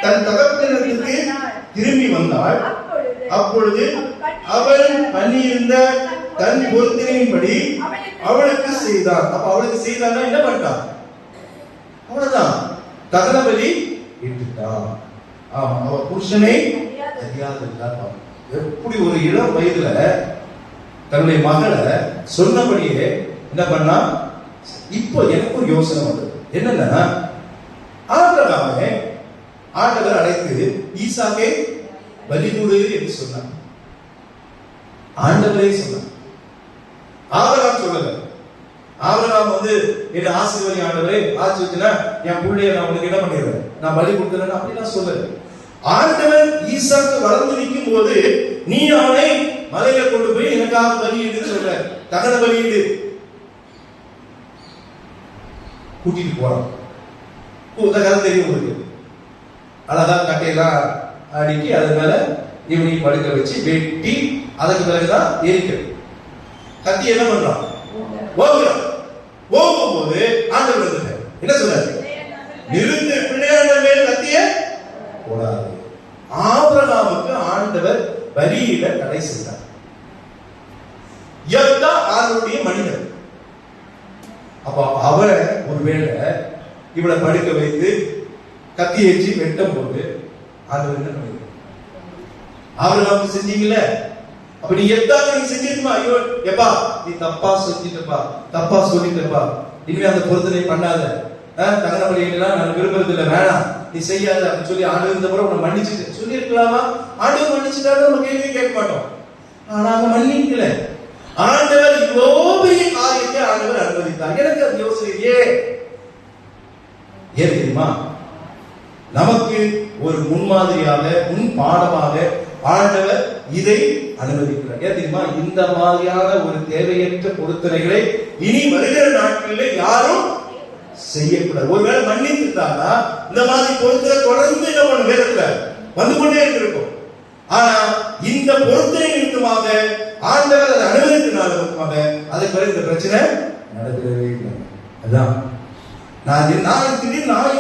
தன் தகப்பனிடத்திற்கு திரும்பி வந்தாள். அப்பொழுது அப்பொழுது அவள் பண்ணியிருந்த தன் பொருத்தனையின்படி அவளுக்கு செய்தான். அப்ப அவளுக்கு செய்தான்னா என்ன பண்ணிட்டான்? அவ்வளவுதான், தகன பலி இட்டுட்டான். ஆமா, அவ புருஷனை தெரியாத எப்படி ஒரு இளம் வயதுல தன்னுடைய மகளை சொன்னபடியே என்ன பண்ணா? இப்போ எனக்கு ஒரு யோசனை வந்தது. என்னன்னா, ஆபிரகாமை ஆண்டவர் அழைத்து ஈசாக்கை பலி கொடு என்று சொன்னார். ஆண்டவரே சொன்னார், ஆபிரகாம் சொல்லல. ஆபிரகாம் என்ன ஆசீர்வதி ஆண்டவரே, ஆசீர்வதினா என் பிள்ளைய நான் உனக்கு என்ன பண்ணிடுறேன், நான் பலி கொடுத்துறேன் அப்படிலாம் சொல்லல. ஆண்டவர் ஈசாக்கு வளர்ந்து நிற்கும் போது நீ அவனை மலையில கொண்டு போய் எனக்காக பலியிடு சொல்ற, தகன பலியிடு கூட்டிட்டு போறான். கதை தெரியும் உங்களுக்கு. அழகா கட்டையெல்லாம் அடுக்கி அது மேல இவனையும் படுக்க வச்சு வெட்டி அதுக்கு பிறகுதான் எரிக்கிறது. கத்தி என்ன பண்றான்? ஓகுறான். ஓகும்போது ஆண்டவர் என்ன சொல்றாரு? நிறுத்து, பிள்ளையாண்ட மேல் கத்திய போடாது. ஆபிரகாமுக்கு ஆண்டவர் பலியிட தடை செய்தார். அவருடைய மனிதன். அப்ப அவரை ஒருவேளை இவளை படுக்க வைத்து கத்தி வச்சு வெட்டும் போது ஆண்டவர் என்ன பண்ணுவார்? ஆபிரகாமுக்கு செஞ்சீங்கல்ல, அப்ப நீ எதாவது நீ செஞ்சிருக்குமா? ஐயோ எப்பா நீ தப்பா செஞ்சிட்டப்பா, தப்பா சொல்லிட்டப்பா, இனிமே அந்த பொருத்தனை பண்ணாத, தகன பலியெல்லாம் நான் விரும்புறது இல்லை, வேணாம் நீ செய்யாத அப்படின்னு சொல்லி ஆண்டவர் இந்த முறை உன்னை மன்னிச்சுட்டு சொல்லி இருக்கலாமா? ஆண்டவர் மன்னிச்சுட்டாலும் நம்ம கேள்வி கேட்க மாட்டோம். ஆனா அவங்க மன்னிக்கல. ஆண்டவர் இவ்வளோ பெரிய காரியத்தை ஆண்டவர் அனுமதித்தார். எனக்கு அது யோசனை ஏன் தெரியுமா? நமக்கு ஒரு முன்மாதிரியாக, முன் பாடமாக ஆண்டவர் இதை அனுமதிக்கிறார். ஏன் தெரியுமா? இந்த மாதிரியான ஒரு தேவையற்ற பொருத்தனைகளை இனி வருகிற நாட்களில் யாரும் செய்யக்கூடாது. ஒருவேளை மன்னித்துட்டாங்கன்னா இந்த மாதிரி பொருத்தனை தொடர்ந்து நம்ம வேதத்துல வந்து கொண்டே இருக்கும். ஆனா இந்த பொருத்தனை நிமித்தமாக ஆண்டவர் அதை அனுமதித்தனால அதுக்கு பிறகு இந்த பிரச்சனை நடக்கவே இல்லை. அதான் நான்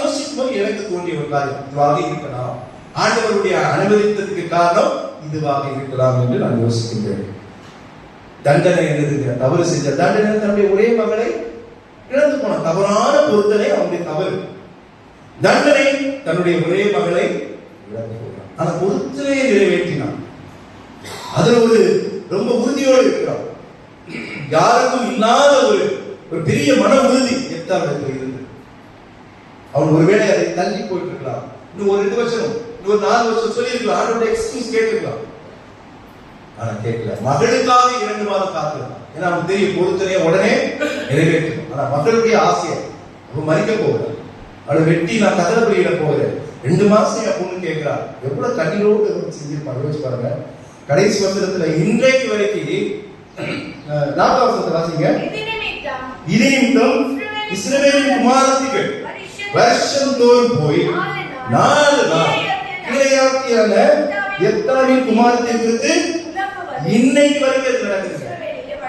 யோசிக்கும் போது எனக்கு தோன்றிய ஒரு காரியம் இதுவாக இருக்கலாம். ஆண்டவருடைய அனுமதித்ததுக்கு காரணம் இதுவாக இருக்கலாம் என்று நான் யோசிக்கின்றேன். தண்டனை என்னது? தவறு செஞ்ச தண்டனை தன்னுடைய ஒரே மகளை இழந்து போன தவறான பொருத்தனை அவனுடைய தவறு. தண்டனை தன்னுடைய ஒரே மகளை இழந்து போனான். ஆனா பொருத்தனையை நிறைவேற்றினான். அதுல ஒரு ரொம்ப உறுதியோடு இருக்கிறான். யாருக்கும் இல்லாத ஒரு பெரிய மன உறுதி எத்தாவிடத்தில் இருந்து. அவன் ஒருவேளை அதை தள்ளி போயிட்டு இருக்கலாம். இன்னும் ஒரு 2 வருஷம், இன்னும் ஒரு 4 வருஷம் சொல்லி இருக்கலாம். அவனோட எக்ஸ்கியூஸ் கேட்டிருக்கலாம். ஆனா கேட்கல. மகளுக்காக 2 மாதம் காத்திருந்தான். ஏன்னா அவனுக்கு தெரியும் பொருத்தனையை உடனே நிறைவேற்றணும். ஆனா மகளுடைய ஆசையை அவன் மறிக்க போகல. அவளை வெட்டி நான் தகன பலியிட போகிறேன். 2 மாசம் என் பொண்ணு கேட்கிறா. எவ்வளவு கண்ணீரோடு செஞ்சிருப்பாங்க யோசிச்சு பாருங்க. கடைசி வருஷத்துல இன்றைக்கு வரைக்கும் 4 வருஷத்தை வாசிங்க. இது நிமித்தம் இஸ்ரவேலின் குமாரத்திகள் வருஷம் தோறும் போய் 4 நாள் கிளையாத்தியான எத்தாவின் குமாரத்தை குறித்து இன்னைக்கு வரைக்கும் நடக்குது.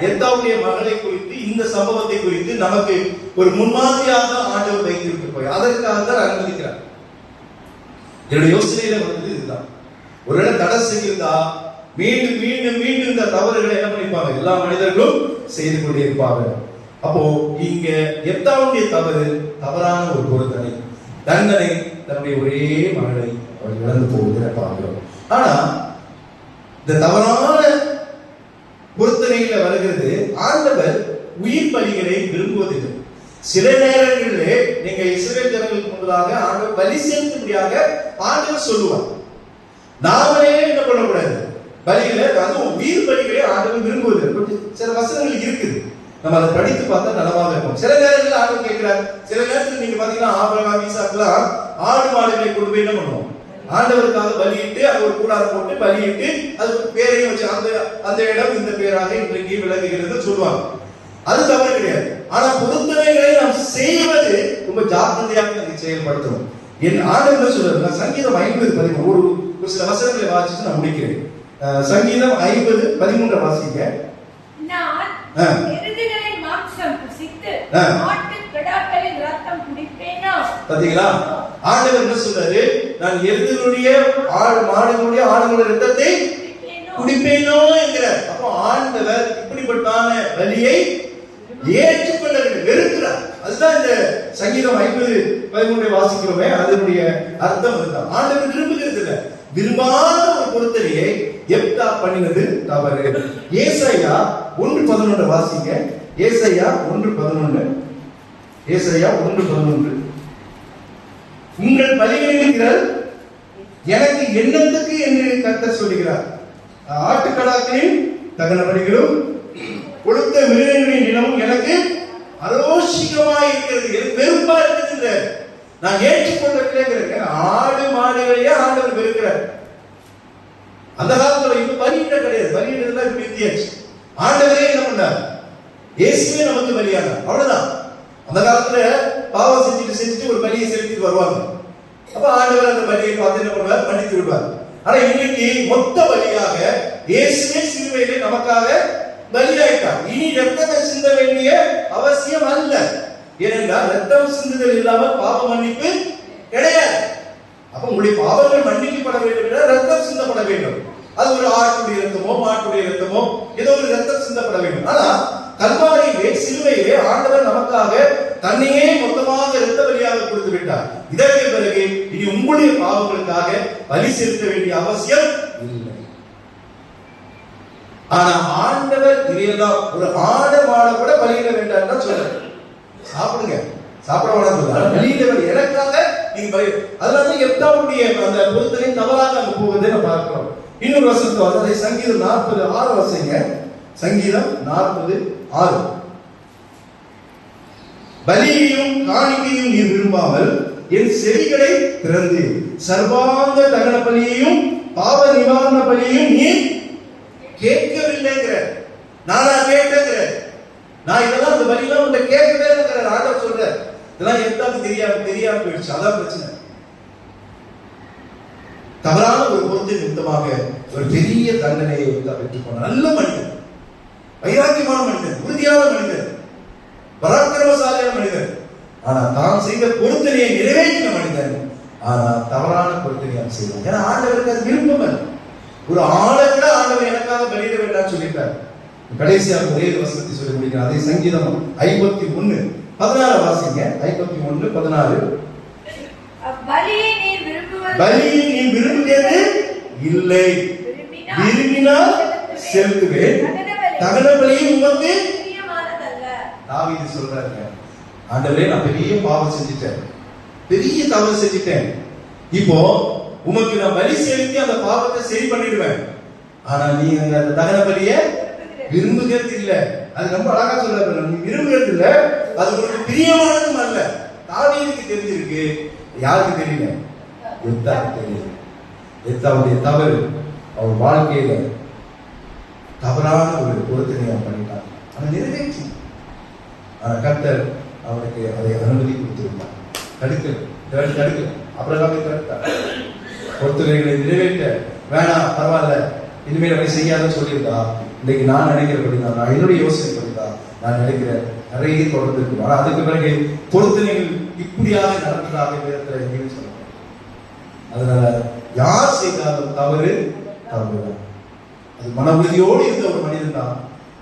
எத்தாவுடைய மகளை குறித்து இந்த சம்பவத்தை குறித்து நமக்கு ஒரு முன்மாதிரியாக ஆண்டவர் வைத்திருக்க போய் அதற்காக தான் அனுமதிக்கிறார். என்னுடைய யோசனையில இதுதான். ஒருவேளை தடை செய்கிறதா மீண்டும் மீண்டும் மீண்டும் இந்த தவறுகளை என்ன பண்ணிப்பாங்க? எல்லா மனிதர்களும் செய்து கொண்டே இருப்பாங்க. அப்போ இங்க எத்தாவுடைய தவறு தவறான ஒரு பொருத்தனை, தண்டனை தன்னுடைய ஒரே மகளை அவர் இழந்து போவதை பார்க்கிறோம். ஆனா இந்த தவறான பொருத்தனையில வருகிறது. ஆண்டவர் உயிர் பலிகளை விரும்புவதில்லை. சில நேரங்களிலே நீங்க இஸ்ரவேல் ஜனங்களுக்கு முன்பதாக ஆண்டவர் பலி செலுத்தும்படியாக ஆண்டவர் சொல்லுவார். நாமளே என்ன பண்ணக்கூடாது? பலியில அதுவும் உயிர் பலிகளை ஆண்டவர் விரும்புவதில்லை. சில வசனங்கள் இருக்குது, நம்ம அதை படித்து பார்த்தா நலமாக இருக்கும். சில நேரங்களில் ஆண்டவர் கேட்கிறார். சில நேரத்தில் நீங்க பாத்தீங்கன்னா ஆபிரகாம் ஈசாக்கெல்லாம் ஆடு மாடுகளை கொண்டு போய் என்ன பண்ணுவோம்? ஆண்டவருக்காக பலியிட்டு அது ஒரு கூடாரம் போட்டு பலியிட்டு அதுக்கு பேரையும் வச்சு அந்த இடம் இந்த பேராக இன்றைக்கு விளங்குகிறது சொல்லுவாங்க. அது தவறு கிடையாது. ஆனா பொருத்தனைகளை நாம் செய்வது ரொம்ப ஜாக்கிரதையாக அதை செயல்படுத்தணும். என் ஆண்டவர் சொல்றது சங்கீதம் 50:13 ஒரு சில வசனங்களை வாசிச்சு நான் முடிக்கிறேன். சங்கீதம் 50:13 வாசிங்க. நான் எருதுகளின் மாம்சம் புசித்து ஆட்டு கிடாக்களின் ரத்தம் குடிப்பேனா? பாத்தீங்களா? ஆண்டவர் என்ன சொல்றாரு? நான் எருதுகளுடைய மாடுகளுடைய ஆடுகளுடைய ரத்தத்தை குடிப்பேனோ என்கிறார். அப்போ ஆண்டவர் இப்படிப்பட்டான வலியை ஏற்றுக்கொள்ளவில்லை, வெறுக்கிறார். அதுதான் இந்த சங்கீதம் 50:13 வாசிக்கிறோமே, அதனுடைய அர்த்தம் அதுதான். ஆண்டவர் விரும்புகிறது இல்ல, விரும்பாத ஒரு பொருத்தனையை எப்தா பண்ணினது தவறு. ஏசாயா 1:11 வாசிங்க. ஏசாயா 1:11. ஏசாயா 1:11. உங்கள் பலிகளில் எனக்கு என்னத்துக்கு என்று கர்த்தர் சொல்லுகிறார். ஆட்டுக்கடாக்களின் தகன பலிகளும் கொடுத்த மிருகங்களின் நிலமும் எனக்கு அரோஷிகமாய் இருக்கிறது, எனக்கு வெறுப்பா இருக்குது. நான் ஏற்றுக்கொள்ளவில்லை. ஆடு மாடுகளையே ஆண்டவர் வெறுக்கிறார். அந்த காலத்துல இப்ப பலியிட கிடையாது, பலியிடலாம் இப்ப நிறுத்தியாச்சு. ஆண்டவரே என்ன பண்ணார்? இயேசுவே நமக்கு பலியானார், அவ்வளவுதான். அந்த காலத்துல பாவம் செஞ்சுட்டு ஒரு பலியை செலுத்திட்டு வருவாங்க. அப்ப ஆண்டவர் அந்த பலியை பார்த்து என்ன பண்ணுவார்? மன்னித்து விடுவார். ஆனா இன்னைக்கு மொத்த பலியாக இயேசுவே சிலுவையிலே நமக்காக பலியாயிட்டார். இனி ரத்தத்தை சிந்த வேண்டிய அவசியம் அல்ல. ஏனென்றால் ரத்தம் சிந்துதல் இல்லாமல் பாவ மன்னிப்பு கிடையாது. அப்ப உங்களுடைய பாவங்கள் மன்னிக்கப்பட வேண்டும் என்றால் ரத்தம் சிந்தப்பட வேண்டும். அது ஒரு ஆட்டுடைய ரத்தமோ மாட்டுடைய ரத்தமோ ஏதோ ஒரு ரத்தம் சிந்தப்பட வேண்டும். ஆனா கல்வாரியிலே சிலுவையிலே ஆண்டவர் நமக்காக தன்னையே மொத்தமாக இரத்த பலியாக கொடுத்து விட்டார். இதற்கு பிறகு இனி உங்களுடைய பாவங்களுக்காக பலி செலுத்த வேண்டிய அவசியம் இல்லை. ஆனா ஆண்டவர் இதையெல்லாம் ஒரு ஆடு மாட கூட பலியிட வேண்டாம் சொல்றாரு. சாப்பிடுங்க, சாப்பிட வேண்டாம் சொல்றாரு. பலியிட எனக்காக நீங்க பலி. அதனால எப்தாவுடைய அந்த பொருத்தனை தவறாக அங்க போவதை நம்ம பார்க்கிறோம். இன்னொரு வசனத்தை அதை சங்கீதம் 40:6 வசைங்க. சங்கீதம் 40:6. பலியையும் காணிக்கையும் நீ விரும்பாமல் என் செவிகளை திறந்து சர்வாங்க தகன பலியையும் பாவ நிவாரண பலியையும் நீ கேட்கவில்லைங்கிற. நானா கேட்டேங்கிற. நான் இதெல்லாம் அந்த பலியெல்லாம் உன்னை கேட்கவே இல்லைங்கிற ஆண்டவர் சொல்ற. இதெல்லாம் எதாவது தெரியாம போயிடுச்சு. அதான் பிரச்சனை. தவறான ஒரு பொருத்தின் நிமித்தமாக ஒரு பெரிய தண்டனையை பெற்றுக் கொண்டார். நல்ல மனிதன், வைராக்கியமான மனிதன், உறுதியான மனிதன், பராக்கிரமசாலியான மனிதன். ஆனா தான் செய்த பொருத்தனையை நிறைவேற்றின மனிதன். ஆனா தவறான பொருத்தனையை செய்தார். ஏன்னா ஆண்டவருக்கு அது விருப்பம். ஒரு ஆளை விட ஆண்டவர் எனக்காக பலியிட வேண்டாம் சொல்லிட்டார். கடைசியாக ஒரே வசனத்தை சொல்லி முடிக்கிறார். அதே சங்கீதம் 51:16 வாசிங்க. 51:16. பலியை நீ விரும்புகிறது இல்லை, விரும்பினால் செலுத்துவேன், தகன பலியை உமக்கு தாவீது சொல்றாங்க. ஆண்டவரே நான் பெரிய பாவம் செஞ்சிட்டேன், பெரிய தவறு செஞ்சிட்டேன். இப்போ உமக்கு நான் பலி செலுத்தி அந்த பாவத்தை சரி பண்ணிடுவேன். ஆனா நீ அந்த தகன பலியை விரும்புகிறது இல்ல. அது ரொம்ப அழகா சொல்றாரு. நீ விரும்புகிறது இல்ல, அது உங்களுக்கு பிரியமானதும் அல்ல. தாவீதுக்கு தெரிஞ்சிருக்கு, யாருக்கு தெரியல? எத்தாவுக்கு தெரியல. எத்தாவுடைய தவறு அவர் வாழ்க்கையில தவறான ஒரு பொருத்தனையை பண்ணிட்டார். அவன் நிறைவேற்றி. ஆனா கர்த்தர் அவனுக்கு அதை அனுமதி கொடுத்திருந்தார். தடுக்கல. அப்புறம் தடுத்தார். பொருத்தனைகளை நிறைவேற்ற வேணாம், பரவாயில்ல, இனிமேல் அப்படி செய்யாத சொல்லியிருந்தா இன்னைக்கு நான் நினைக்கிறபடிதான், நான் என்னுடைய யோசனை படிதான் நான் நினைக்கிறேன் நிறைய தொடர்ந்து இருக்கு. ஆனா அதுக்கு பிறகு பொருத்தனைகள் இப்படியாக நடந்ததாக வேதத்துல எங்கேயும் சொல்ல. அதனால யார் செய்தாலும் தவறு தவறுதான். அது மன உறுதியோடு இருந்த ஒரு மனிதன் தான்.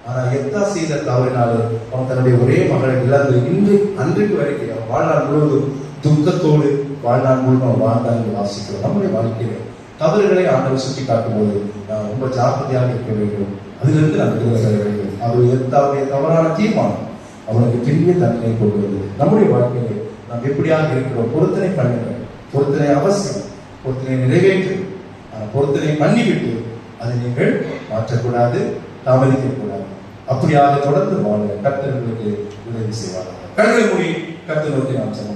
ஆனா எத்தா செய்த தவறினாலே அவன் தன்னுடைய ஒரே மகளை இழந்து அன்றைக்கு வரைக்கும் அவன் வாழ்நாள் முழுவதும் துக்கத்தோடு வாழ்நாள் முழுவதும் வாழ்ந்தால் வாசிக்கிறோம். நம்முடைய வாழ்க்கையில தவறுகளை ஆண்டவர் சுட்டி காட்டும் போது நாம் ரொம்ப ஜாக்கிரதையாக இருக்க வேண்டும். அதிலிருந்து நாம் விடுதலை பெற வேண்டும். அவர் எத்தாவுடைய தவறான தீர்மானம் அவனுக்கு பெரிய தண்டனை கொண்டு வந்தது. நம்முடைய வாழ்க்கையிலே நாம் எப்படியாக இருக்கிறோம்? பொருத்தனை பண்ணுங்கள். பொருத்தனை அவசியம். பொருத்தனை நிறைவேற்று. பொருத்தனை பண்ணிவிட்டு அதை நீங்கள் மாற்றக்கூடாது, தாமதிக்க கூடாது. அப்படியாக தொடர்ந்து வாழ கர்த்தர் உங்களுக்கு உதவி செய்வார். கண்களை மூடி கர்த்தர் நோக்கி நாம் செல்ல